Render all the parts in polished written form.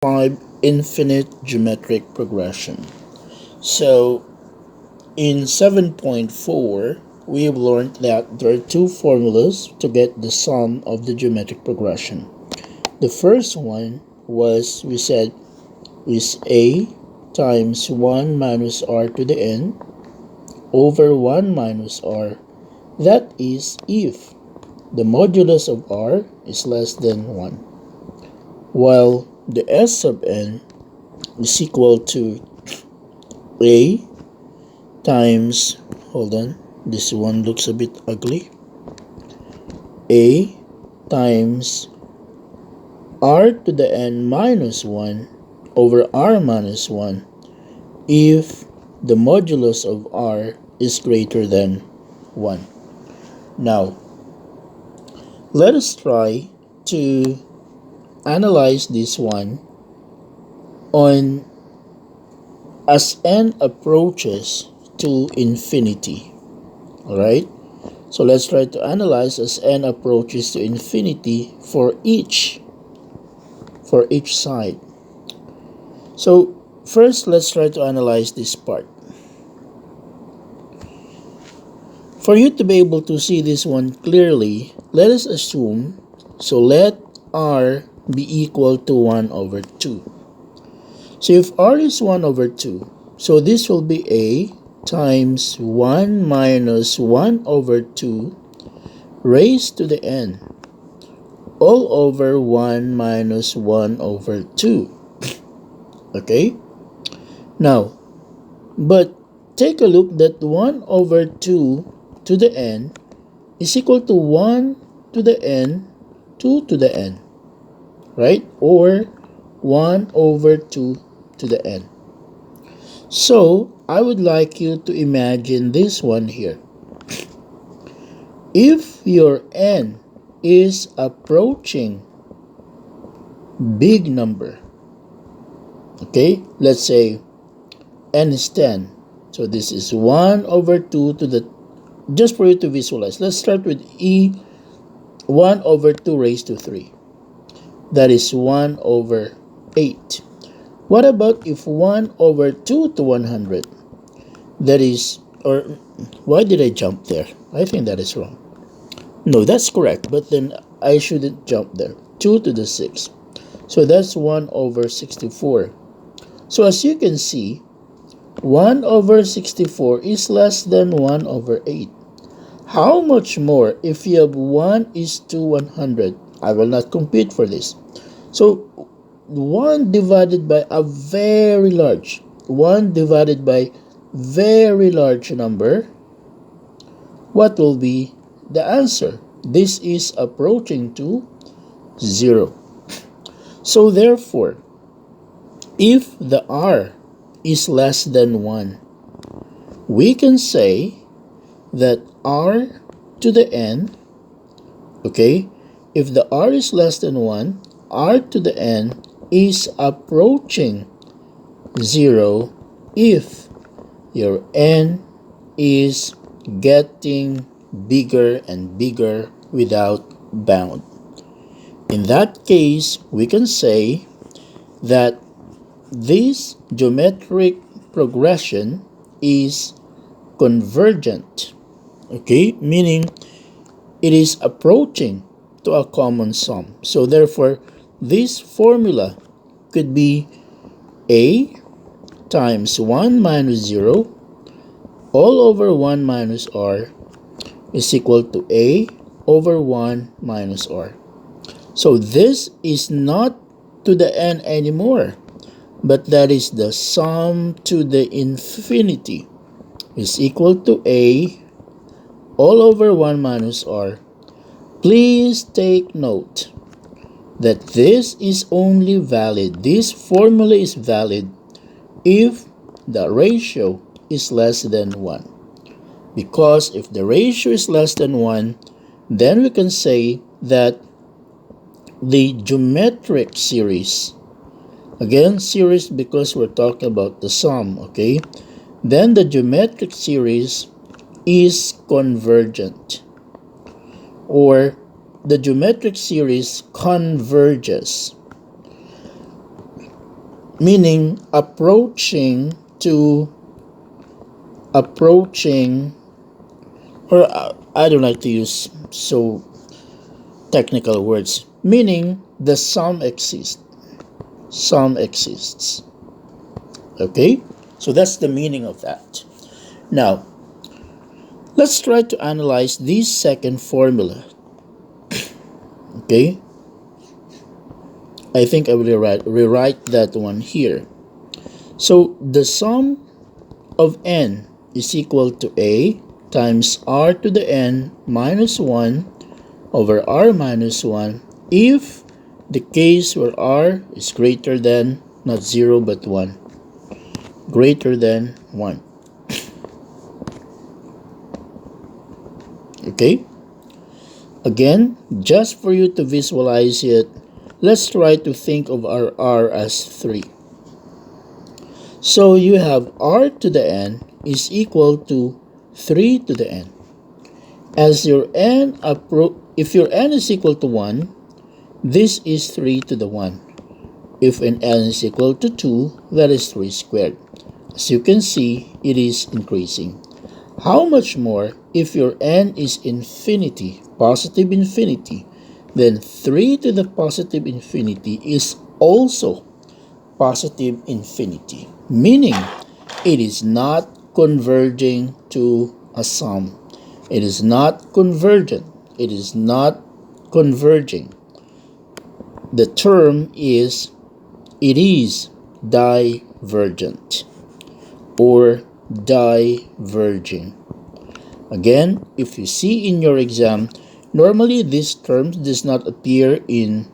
5 infinite geometric progression. So in 7.4 we have learned that there are two formulas to get the sum of the geometric progression. The first one was, we said, is a times 1 minus r to the n over 1 minus r. That is if the modulus of r is less than 1, while the s sub n is equal to a times, hold on, this one looks a bit ugly, a times r to the n minus 1 over r minus 1 if the modulus of r is greater than 1. Now, let us try to analyze this one on as n approaches to infinity. Alright, so let's try to analyze as n approaches to infinity for each side. So first, let's try to analyze this part. For you to be able to see this one clearly, let us assume, so let r be equal to 1 over 2. So if r is 1 over 2, so this will be a times 1 minus 1 over 2 raised to the n all over 1 minus 1 over 2. Okay? Now, but take a look that 1 over 2 to the n is equal to 1 to the n, 2 to the n, right? Or 1 over 2 to the n. So, I would like you to imagine this one here. If your n is approaching big number, okay, let's say n is 10. So this is 1 over 2 to the, just for you to visualize, let's start with 1 over 2 raised to 3. That is 1 over 8. What about if 1 over 2 to 100? That is, or why did I jump there? I think that is wrong. No, that's correct, but then I shouldn't jump there. 2 to the 6. So that's 1 over 64. So as you can see, 1 over 64 is less than 1 over 8. How much more if you have 1 is to 100? I will not compute for this. So 1 divided by a very large, 1 divided by very large number, what will be the answer? This is approaching to 0. So therefore, if the r is less than 1, we can say that r to the n, okay, if the r is less than 1, r to the n is approaching 0 if your n is getting bigger and bigger without bound. In that case, we can say that this geometric progression is convergent, okay, meaning it is approaching to a common sum. So therefore, this formula could be a times 1 minus 0 all over 1 minus r is equal to a over 1 minus r. So this is not to the n anymore, but that is the sum to the infinity is equal to a all over 1 minus r. Please take note that this is only valid, this formula is valid if the ratio is less than 1. Because if the ratio is less than 1, then we can say that the geometric series, again series because we're talking about the sum, okay, then the geometric series is convergent, or the geometric series converges. meaning approaching, or I don't like to use so technical words, meaning the sum exists. Sum exists. Okay? So that's the meaning of that. Now, let's try to analyze this second formula. Okay? I think I will rewrite that one here. So the sum of n is equal to a times r to the n minus 1 over r minus 1 if the case where r is greater than, not 0 but 1, greater than 1. Okay? Again, just for you to visualize it, let's try to think of our r as 3. So you have r to the n is equal to 3 to the n. As your n if your n is equal to 1, this is 3 to the 1. If an n is equal to 2, that is 3 squared. As you can see, it is increasing. How much more if your n is infinity, positive infinity, then 3 to the positive infinity is also positive infinity, meaning it is not converging to a sum. It is not convergent. It is not converging. The term is, it is divergent or diverging. Again, if you see in your exam, normally this term does not appear in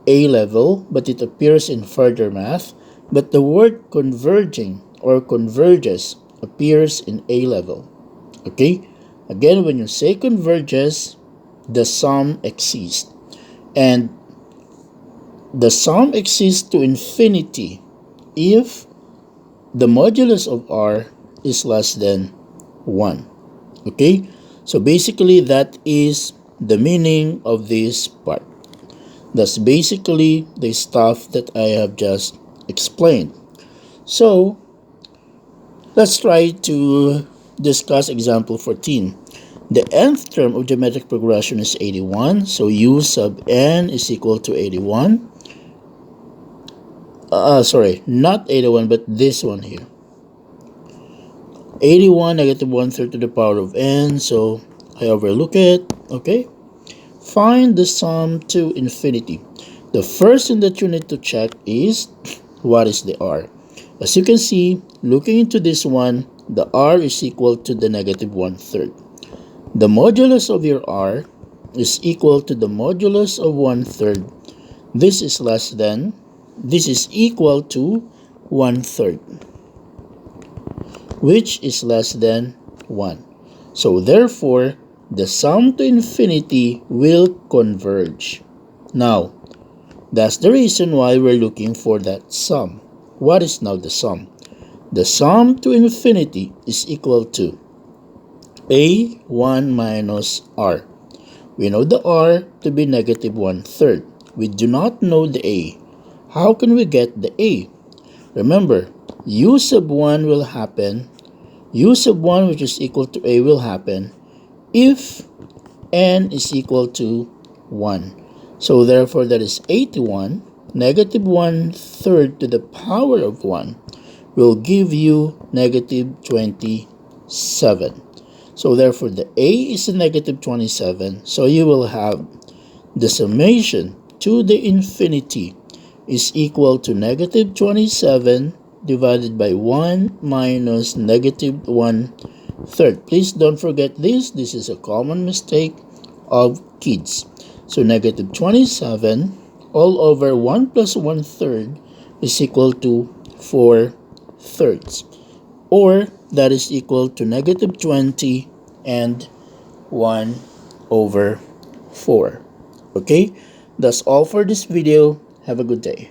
A level, but it appears in further math. But the word converging or converges appears in A level. Okay? Again, when you say converges, the sum exists. And the sum exists to infinity if the modulus of r is less than 1. Okay? So basically, that is the meaning of this part. That's basically the stuff that I have just explained. So, let's try to discuss example 14. The nth term of geometric progression is 81. So, u sub n is equal to 81. Sorry, not 81, but this one here. 81 negative 1/3 to the power of n. So, I overlook it. Okay. Find the sum to infinity. The first thing that you need to check is what is the r. As you can see, looking into this one, the r is equal to the negative 1/3. The modulus of your r is equal to the modulus of 1/3. This is equal to 1/3, which is less than 1. So therefore, the sum to infinity will converge. Now, that's the reason why we're looking for that sum. What is now the sum? The sum to infinity is equal to a1 minus r. We know the r to be negative 1/3. We do not know the a. How can we get the a? Remember, u sub 1 will happen. U sub 1, which is equal to a, will happen if n is equal to 1. So therefore, that is 81. Negative 1/3 to the power of 1 will give you negative 27. So therefore, the a is a negative 27. So you will have the summation to the infinity is equal to negative 27 divided by 1 minus negative 1/3. Please don't forget this. This is a common mistake of kids. So negative 27 all over 1 plus 1/3 is equal to 4/3. Or that is equal to negative 20 and 1 over 4. Okay? That's all for this video. Have a good day.